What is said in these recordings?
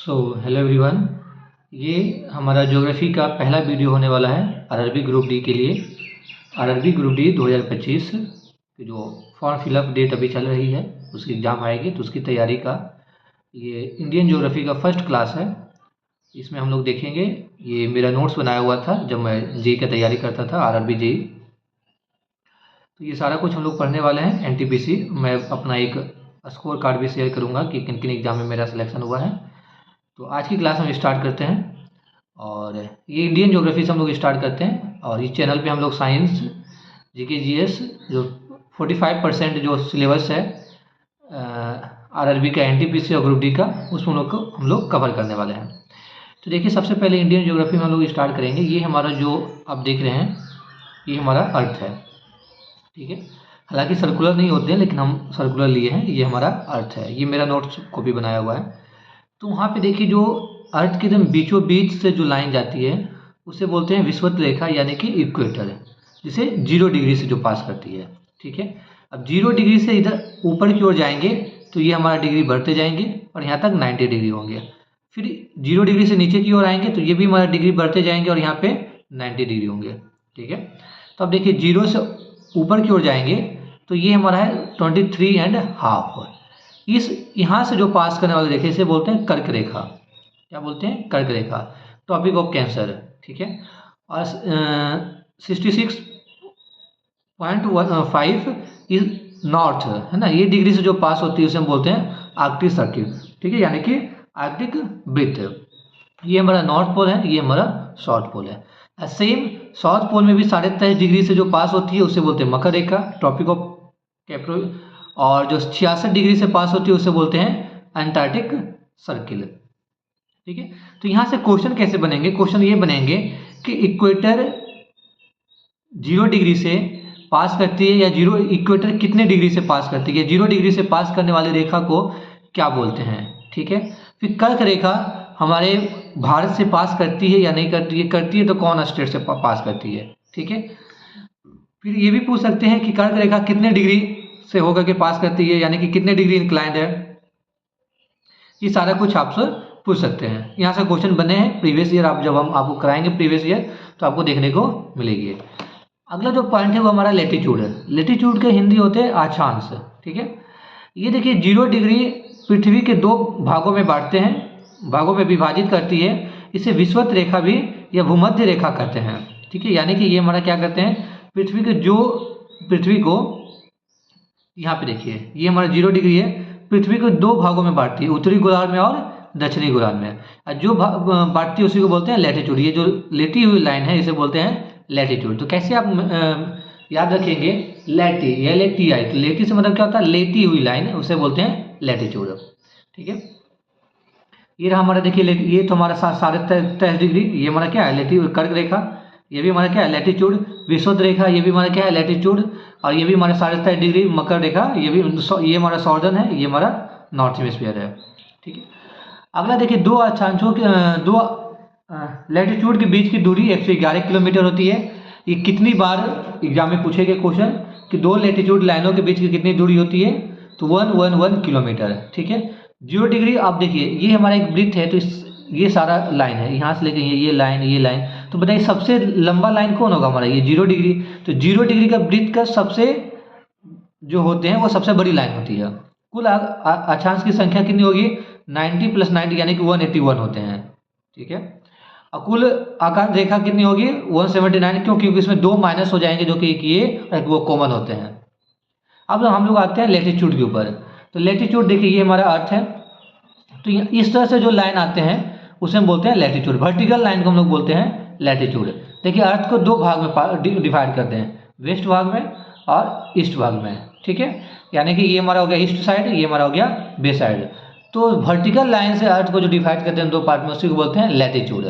Hello everyone. ये हमारा geography का पहला वीडियो होने वाला है आरआरबी ग्रुप डी के लिए। आरआरबी ग्रुप डी 2025 की जो फॉर्म फिलअप डेट अभी चल रही है, उसकी एग्ज़ाम आएगी तो उसकी तैयारी का ये इंडियन ज्योग्राफी का फर्स्ट क्लास है। इसमें हम लोग देखेंगे, ये मेरा नोट्स बनाया हुआ था जब मैं जेई का तैयारी करता था, आरआरबी जेई। तो ये सारा कुछ हम लोग पढ़ने वाले हैं। एनटीपीसी मैं अपना एक स्कोर कार्ड भी शेयर करूँगा कि किन किन एग्ज़ाम में मेरा सिलेक्शन हुआ है। तो आज की क्लास हम स्टार्ट करते हैं और ये इंडियन ज्योग्राफी से हम लोग स्टार्ट करते हैं। और इस चैनल पे हम लोग साइंस, जीके, जीएस जो 45% जो सिलेबस है आरआरबी का, एनटीपीसी और ग्रुप डी का, उसमें हम लोग कवर करने वाले हैं। तो देखिए, सबसे पहले इंडियन ज्योग्राफी में हम लोग स्टार्ट करेंगे। ये हमारा जो आप देख रहे हैं, ये हमारा अर्थ है, ठीक है। हालांकि सर्कुलर नहीं होते हैं, लेकिन हम सर्कुलर लिए हैं। ये हमारा अर्थ है, ये मेरा नोट्स कॉपी बनाया हुआ है। तो वहाँ पे देखिए, जो अर्थ के एकदम बीचों बीच से जो लाइन जाती है उसे बोलते हैं विषुवत रेखा, यानी कि इक्वेटर, जिसे 0 डिग्री से जो पास करती है, ठीक है। अब 0 डिग्री से इधर ऊपर की ओर जाएंगे तो ये हमारा डिग्री बढ़ते जाएंगे और यहाँ तक 90 डिग्री होंगे। फिर 0 डिग्री से नीचे की ओर आएंगे तो ये भी हमारा डिग्री बढ़ते जाएंगे और यहाँ पे 90 डिग्री होंगे, ठीक है। तो अब देखिए, 0 से ऊपर की ओर जाएंगे तो ये हमारा है 23.5। इस यहाँ से जो पास करने वाले रेखा, इसे बोलते हैं कर्क रेखा। क्या बोलते हैं? कर्क रेखा, टॉपिक ऑफ कैंसर, ठीक है। और 66.5 इज नॉर्थ, है ना। ये डिग्री से जो पास होती है उसे हम बोलते हैं आर्कटिक सर्किल, ठीक है, यानी कि आर्कटिक वृत्त। ये हमारा नॉर्थ पोल है, ये हमारा साउथ पोल है। सेम साउथ पोल में भी 23.5 डिग्री से जो पास होती है उसे बोलते हैं मकर रेखा, टॉपिक ऑफ कैप्रो। और जो 66 डिग्री से पास होती है उसे बोलते हैं अंटार्कटिक सर्किल, ठीक है। तो यहाँ से क्वेश्चन कैसे बनेंगे? क्वेश्चन ये बनेंगे कि इक्वेटर 0 डिग्री से पास करती है, या इक्वेटर कितने डिग्री से पास करती है, 0 डिग्री से पास करने वाली रेखा को क्या बोलते हैं, ठीक है। फिर कर्क रेखा हमारे भारत से पास करती है या नहीं करती है, करती है तो कौन स्टेट से पास करती है, ठीक है। फिर ये भी पूछ सकते हैं कि कर्क रेखा कितने डिग्री से होकर के पास करती है, यानी कि कितने डिग्री इंक्लाइंड है। ये सारा कुछ आपसे पूछ सकते हैं। यहाँ से क्वेश्चन बने हैं प्रीवियस ईयर। आप जब हम आपको कराएंगे प्रीवियस ईयर तो आपको देखने को मिलेगी। अगला जो पॉइंट है वो हमारा लेटीट्यूड है। लेटीट्यूड के हिंदी होते हैं अक्षांश, ठीक है। ये देखिए, 0 डिग्री पृथ्वी के 2 भागों में बांटते हैं, भागों में विभाजित करती है। इसे विषुवत रेखा भी या भूमध्य रेखा कहते हैं, ठीक है। यानी कि ये हमारा क्या करते हैं, पृथ्वी को यहाँ पे देखिए, ये हमारा 0 डिग्री है, पृथ्वी को 2 भागों में बांटती है, उत्तरी गोलार्ध में और दक्षिणी गोलार्ध में। और जो बांटती है उसी को बोलते हैं लैटिट्यूड। ये जो लेटी हुई लाइन है इसे बोलते हैं लैटिट्यूड। तो कैसे आप याद रखेंगे, लैटी, LATI। तो लेटी से मतलब क्या होता है? लेटी हुई लाइन, उसे बोलते हैं लैटिट्यूड, ठीक है। ये रहा हमारा, देखिए, ये तो हमारा 23.5 डिग्री, ये हमारा क्या है, लेटी कर्क रेखा। ये भी हमारा क्या है, लैटिट्यूड। विषुवत रेखा, ये भी हमारा क्या है, लैटिट्यूड। और ये भी हमारा 23.5 डिग्री मकर रेखा, ये हमारा सॉर्दर्न है, ये हमारा नॉर्थ हेमिस्फीयर है, ठीक है। अगला देखिए, 2 अक्षांशों के 2 लैटिट्यूड के बीच की दूरी 111 किलोमीटर होती है। ये कितनी बार एग्जाम में पूछेगा क्वेश्चन कि 2 लैटिट्यूड लाइनों के बीच की कितनी दूरी होती है, तो 111 किलोमीटर, ठीक है। 0 डिग्री, आप देखिए, ये हमारा एक वृत्त है, तो ये सारा लाइन है, यहाँ से लेके ये लाइन। तो बताइए सबसे लंबा लाइन कौन होगा हमारा? ये 0 डिग्री। तो 0 डिग्री का वृत्त का सबसे जो होते हैं वो सबसे बड़ी लाइन होती है। कुल अक्षांश की संख्या कितनी होगी? 90 + 90 यानी कि 181 होते हैं, ठीक है। और कुल आकार रेखा कितनी होगी? 179। क्यों? क्योंकि इसमें 2 माइनस हो जाएंगे, जो कि एक ये और वो कॉमन होते हैं। अब हम लोग आते हैं लेटीट्यूड के ऊपर। तो लेटीट्यूड देखिए, ये हमारा अर्थ है। तो इस तरह से जो लाइन आते हैं उसे हम बोलते हैं लैटिट्यूड। वर्टिकल लाइन को हम लोग बोलते हैं लैटिट्यूड। देखिए, अर्थ को 2 भाग में डिवाइड करते हैं, वेस्ट भाग में और ईस्ट भाग में, ठीक है। यानी कि ये हमारा हो गया ईस्ट साइड, ये हमारा हो गया वेस्ट साइड। तो वर्टिकल लाइन से अर्थ को जो डिवाइड करते हैं 2 पार्ट में, उसी को बोलते हैं लैटिट्यूड,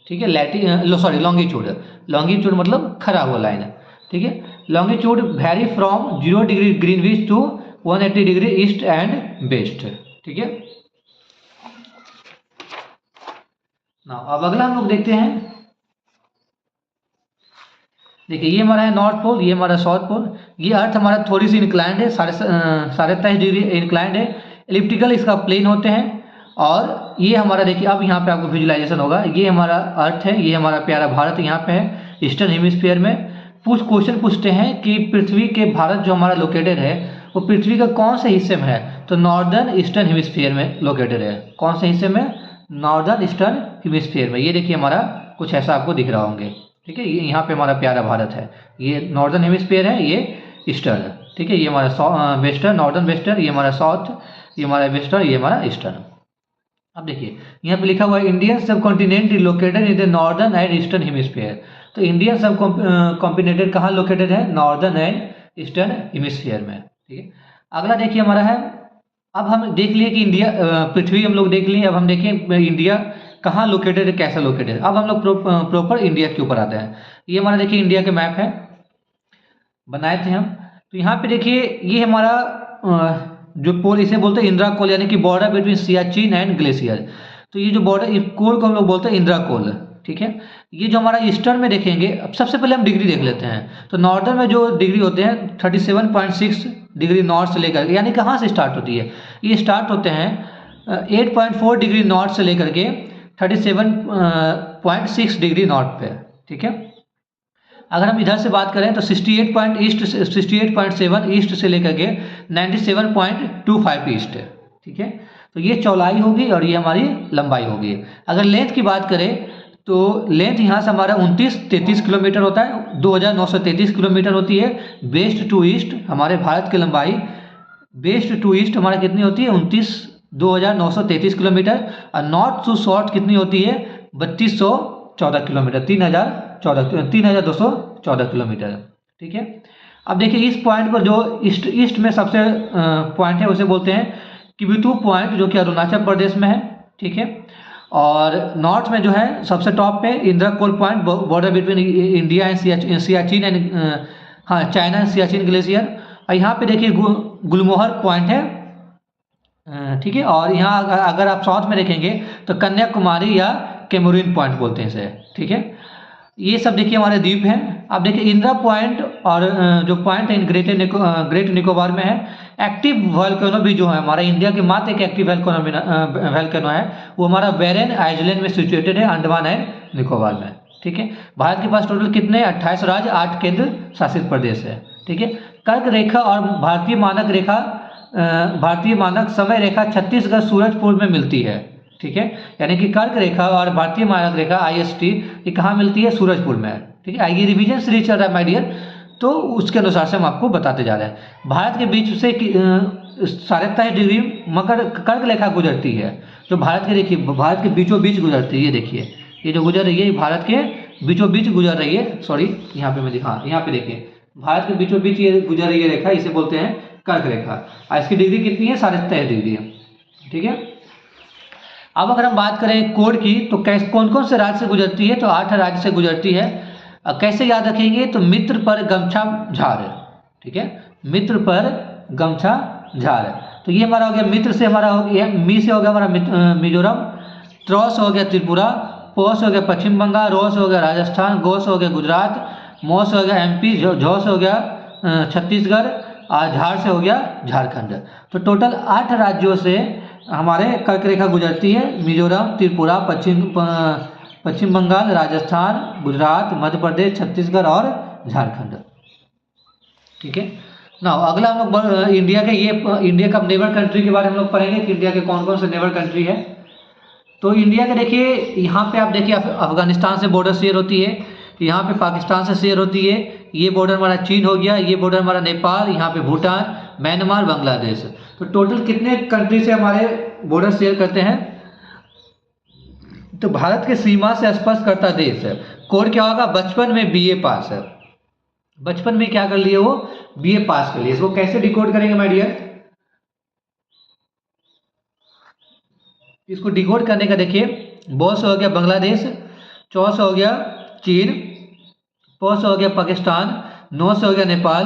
ठीक है। लॉन्गिट्यूड। लॉन्गिट्यूड मतलब खड़ा हुआ लाइन, ठीक है। Longitude vary from 0 degree Greenwich to 180 degree east and west, ठीक है ना। अब अगला हम लोग देखते हैं, देखिए, ये हमारा है नॉर्थ पोल, ये हमारा साउथ पोल। ये अर्थ हमारा थोड़ी सी इंक्लाइंड है, 23.5 डिग्री इंक्लाइंड है। एलिप्टिकल इसका प्लेन होते हैं। और ये हमारा देखिए, अब यहाँ पे आपको विजुलाइजेशन होगा, ये हमारा अर्थ है, ये हमारा प्यारा भारत यहाँ पे है ईस्टर्न हेमिस्फीयर में। क्वेश्चन पूछते हैं कि पृथ्वी के भारत जो हमारा लोकेटेड है वो पृथ्वी का कौन से हिस्से में है, तो नॉर्दर्न ईस्टर्न हेमिस्फीयर में लोकेटेड है। कौन से हिस्से में? नॉर्दर्न ईस्टर्न हेमिस्फीयर में। ये देखिए हमारा कुछ ऐसा आपको दिख रहा होंगे, ठीक है। ये यहाँ पे हमारा प्यारा भारत है, ये नॉर्दर्न हेमिस्फीयर है, ये ईस्टर्न, ठीक है। ये हमारा वेस्टर्न, नॉर्दर्न वेस्टर्न, ये हमारा साउथ, ये हमारा वेस्टर्न, ये हमारा ईस्टर्न। अब देखिए यहाँ पे लिखा हुआ है इंडियन सब continent is located in the northern and eastern hemisphere. तो इंडियन सब कॉन्टिनेंट कहाँ लोकेटेड है? नॉर्दर्न एंड ईस्टर्न हेमिस्फीयर में, ठीक है। अगला देखिए हमारा है, अब हम देख लिए कि इंडिया, पृथ्वी हम लोग देख लिए, अब हम देखें इंडिया कहाँ लोकेटेड है, कैसे लोकेटेड है। अब हम लोग प्रॉपर इंडिया के ऊपर आते हैं। ये हमारा देखिए इंडिया के मैप है, बनाए थे हम। तो यहाँ पे देखिए ये हमारा जो पोल, इसे बोलते हैं इंदिरा कोल, यानी कि border between Siachen and glacier. तो ये जो बॉर्डर, इस कोल को हम लोग बोलते हैं इंदिरा कोल, ठीक है। ये जो हमारा ईस्टर्न में देखेंगे, अब सबसे पहले हम डिग्री देख लेते हैं। तो नॉर्दर्न में जो डिग्री होते हैं 37.6 डिग्री नॉर्थ से लेकर, यानी कहाँ से स्टार्ट होती है? ये स्टार्ट होते हैं 8.4 डिग्री नॉर्थ से लेकर के 37.6 डिग्री नॉर्थ पे, ठीक है। अगर हम इधर से बात करें तो 68.7 ईस्ट से लेकर के 97.25 ईस्ट, ठीक है। तो ये चौड़ाई होगी और ये हमारी लंबाई होगी। अगर लेंथ की बात करें तो लेंथ यहाँ से हमारा 29-33 किलोमीटर होता है, 2933 किलोमीटर होती है। वेस्ट टू ईस्ट हमारे भारत की लंबाई, वेस्ट टू ईस्ट हमारा कितनी होती है? 2933 किलोमीटर। और नॉर्थ टू साउथ कितनी होती है? 3214 किलोमीटर, 3214 किलोमीटर, ठीक है। अब देखिए इस पॉइंट पर जो ईस्ट में सबसे पॉइंट है उसे बोलते हैं किबिथु पॉइंट, जो कि अरुणाचल प्रदेश में है, ठीक है। और नॉर्थ में जो है सबसे टॉप पे Indira col point, border between India and Siachen and China and Siachen glacier. और यहाँ पे देखिए गुलमोहर पॉइंट है, ठीक है। और यहाँ अगर आप साउथ में देखेंगे तो कन्याकुमारी या कैमरून पॉइंट बोलते हैं इसे, ठीक है। ये सब देखिए हमारे द्वीप हैं। अब देखिए इंदिरा पॉइंट और जो पॉइंट है ग्रेट निकोबार में है। एक्टिव वोल्केनो भी जो है हमारा इंडिया के मात्र एक एक्टिव वोल्केनो है, वो हमारा बैरन आइलैंड में सिचुएटेड है, अंडमान एंड निकोबार में, ठीक है। भारत के पास टोटल कितने? 28 राज्य, 8 केंद्र शासित प्रदेश है, ठीक है। कर्क रेखा और भारतीय मानक समय रेखा छत्तीसगढ़ सूरजपुर में मिलती है, ठीक है। यानी कि कर्क रेखा और भारतीय मानक रेखा IST ये कहाँ मिलती है? सूरजपुर में, ठीक है। ये रिवीजन सीरीज चल रहा है माय डियर, तो उसके अनुसार से हम आपको बताते जा रहे हैं। भारत के बीच से 27.5 डिग्री मकर कर्क रेखा गुजरती है, जो भारत के देखिए भारत के बीचों बीच गुजरती है। ये देखिए ये जो गुजर रही है भारत के बीचों बीच गुजर रही है, सॉरी यहाँ पे मैं दिखा, यहाँ पे देखिए भारत के बीचों बीच ये गुजर रही है रेखा, इसे बोलते हैं कर्क रेखा। और इसकी डिग्री कितनी है? 23.5 डिग्री है, ठीक है। अब अगर हम बात करें कोड की, तो कौन कौन से राज्य से गुजरती है? तो 8 राज्य से गुजरती है। कैसे याद रखेंगे? तो मित्र पर गमछा झार, ठीक है। मित्र पर गमछा झार, तो ये हमारा हो गया मित्र से, हमारा हो गया मी से हो गया हमारा मिजोरम, त्रो से हो गया त्रिपुरा, पो से हो गया पश्चिम बंगाल, रो से हो गया राजस्थान, गो से हो गया गुजरात, मो से हो गया MP, झो से हो गया छत्तीसगढ़, और झार से हो गया झारखंड। तो टोटल 8 राज्यों से हमारे कर्क रेखा गुजरती है। मिजोरम, त्रिपुरा, पश्चिम बंगाल, राजस्थान, गुजरात, मध्य प्रदेश, छत्तीसगढ़ और झारखंड, ठीक है ना। अगला हम लोग इंडिया के इंडिया का नेबर कंट्री के बारे में हम लोग पढ़ेंगे कि इंडिया के कौन कौन से नेबर कंट्री है। तो इंडिया के देखिए यहाँ पे आप देखिए अफगानिस्तान से बॉर्डर शेयर होती है, यहाँ पे पाकिस्तान से शेयर होती है, ये बॉर्डर हमारा चीन हो गया, ये बॉर्डर हमारा नेपाल, यहाँ पे भूटान, म्यांमार, बांग्लादेश। तो टोटल कितने कंट्री से हमारे बॉर्डर शेयर करते हैं? तो भारत के सीमा से स्पर्श करता देश है। कोड क्या होगा? बचपन में BA पास है, बचपन में क्या कर लिए? वो BA पास कर लिए। इसको कैसे डिकोड करेंगे माय डियर? इसको डिकोड करने का देखिए, ब से हो गया बांग्लादेश, च से हो गया चीन, प से हो गया पाकिस्तान, न से हो गया नेपाल,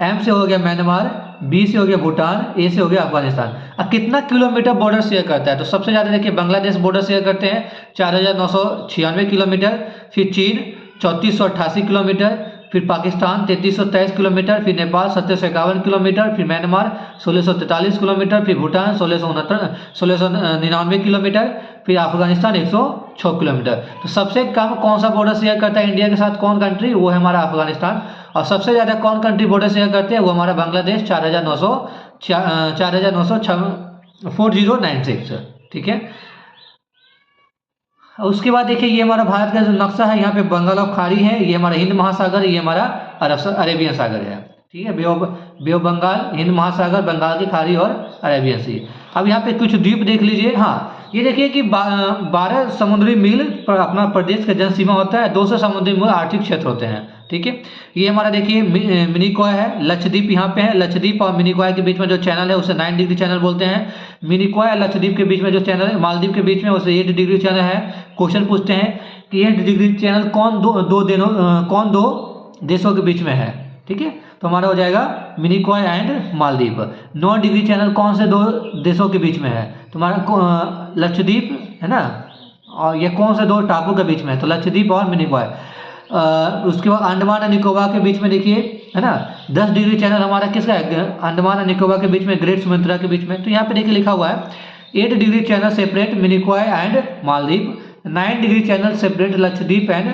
M से हो गया म्यांमार, B से हो गया भूटान, A से हो गया अफगानिस्तान। अब कितना किलोमीटर बॉर्डर शेयर करता है? तो सबसे ज़्यादा देखिए बांग्लादेश बॉर्डर शेयर करते हैं 4996 किलोमीटर, फिर चीन 3488 किलोमीटर, फिर पाकिस्तान 3323 किलोमीटर, फिर नेपाल 1751 किलोमीटर, फिर म्यांमार 1643 किलोमीटर, फिर भूटान 1699 किलोमीटर, फिर अफगानिस्तान 106 किलोमीटर। तो सबसे कम कौन सा बॉर्डर शेयर करता है इंडिया के साथ, कौन कंट्री, वो है हमारा अफगानिस्तान। और सबसे ज़्यादा कौन कंट्री बॉर्डर शेयर करते हैं, वो हमारा बांग्लादेश 4096, ठीक है। उसके बाद देखिए ये हमारा भारत का जो नक्शा है, यहाँ पे बंगाल ऑफ खाड़ी है, ये हमारा हिंद महासागर, ये हमारा अरेबियन सागर है, ठीक है। बे ऑफ बंगाल, हिंद महासागर, बंगाल की खाड़ी और अरेबियन सी। अब यहाँ पे कुछ द्वीप देख लीजिए। हाँ, ये देखिए कि 12 समुद्री मील पर अपना प्रदेश का जन सीमा होता है, 200 समुद्री मील आर्थिक क्षेत्र होते हैं, ठीक है। ये हमारा देखिए मिनिकॉय है, लक्षद्वीप यहाँ पे है। लक्षद्वीप और मिनिकॉय के बीच में जो चैनल है उसे 9 डिग्री चैनल बोलते हैं। मिनिकॉय और लक्षद्वीप के बीच में जो चैनल है, मालदीव के बीच में, उसे 8 डिग्री चैनल है। क्वेश्चन पूछते हैं कि 8 डिग्री चैनल कौन दो देशों के बीच में है, ठीक है। तो हमारा हो जाएगा Minicoy and Maldives. 9 degree channel कौन से 2 देशों के बीच में है, तुम्हारा लक्षद्वीप है ना, और ये कौन से 2 टापू के बीच में है, तो लक्षद्वीप और मिनिकॉय। उसके बाद अंडमान और निकोबार के बीच में देखिए है ना, 10 डिग्री चैनल हमारा किसका है, अंडमान और निकोबार के बीच में, ग्रेट सुमित्रा के बीच में। तो यहाँ पे देखिए लिखा हुआ है 8 degree channel separate Minicoy and Maldives, 9 degree channel separate Lakshadweep and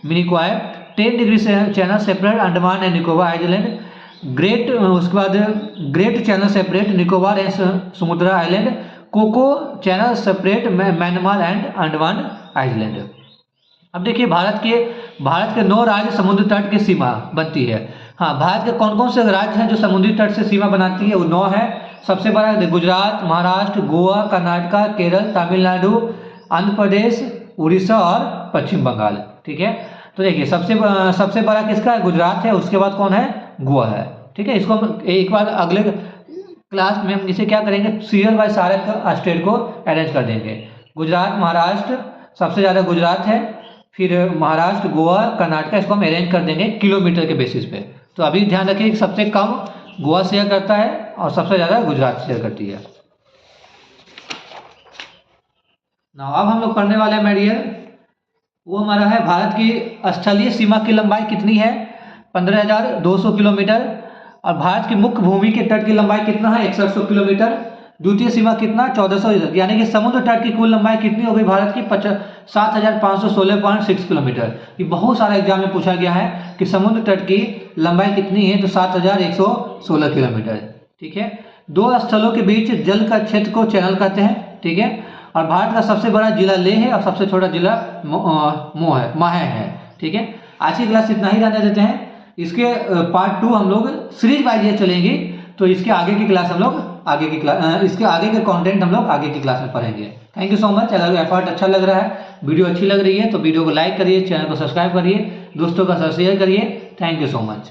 Minicoy, 10 degree channel separate Andaman and Nicobar island, great उसके बाद great channel separate Nicobar and Sumatra island, Coco channel separate Myanmar and Andaman island. अब देखिए भारत के 9 राज्य समुद्र तट की सीमा बनती है। हाँ, भारत के कौन कौन से राज्य हैं जो समुद्री तट से सीमा बनाती है, वो 9 है। सबसे बड़ा गुजरात, महाराष्ट्र, गोवा, कर्नाटका, केरल, तमिलनाडु, आंध्र प्रदेश, उड़ीसा और पश्चिम बंगाल, ठीक है। तो देखिए सबसे बड़ा किसका है, गुजरात है। उसके बाद कौन है, गोवा है, ठीक है। इसको एक बार अगले क्लास में हम इसे क्या करेंगे, सीरियल बाय सारे स्टेट को अरेंज कर देंगे। गुजरात, महाराष्ट्र, सबसे ज़्यादा गुजरात है, फिर महाराष्ट्र, गोवा, कर्नाटका, इसको हम अरेंज कर देंगे किलोमीटर के बेसिस पे। तो अभी ध्यान रखिए कि सबसे कम गोवा शेयर करता है और सबसे ज़्यादा गुजरात शेयर करती है। ना अब हम लोग पढ़ने वाले हैं मेडियर, वो हमारा है भारत की स्थलीय सीमा की लंबाई कितनी है, 15,200 किलोमीटर। और भारत की मुख्य भूमि के तट की लंबाई कितना है, 6100 किलोमीटर। द्वितीय सीमा कितना, 1400, यानी कि समुद्र तट की कुल लंबाई कितनी हो गई भारत की, 7516.6 किलोमीटर। ये बहुत सारे एग्जाम में पूछा गया है कि समुद्र तट की लंबाई कितनी है, तो 7116 किलोमीटर, ठीक है। 2 स्थलों के बीच जल का क्षेत्र को चैनल कहते हैं, ठीक है। और भारत का सबसे बड़ा जिला लेह है और सबसे छोटा जिला माहे है, ठीक है। आज की क्लास इतना ही रहने देते हैं। इसके पार्ट 2 हम लोग सीरीज वाइज ये चलेंगे, तो इसके आगे की क्लास हम लोग इसके आगे के कंटेंट हम लोग आगे की क्लास में पढ़ेंगे। Thank you so much. अगर एफर्ट अच्छा लग रहा है, वीडियो अच्छी लग रही है, तो वीडियो को लाइक करिए, चैनल को सब्सक्राइब करिए, दोस्तों का साथ शेयर करिए। Thank you so much.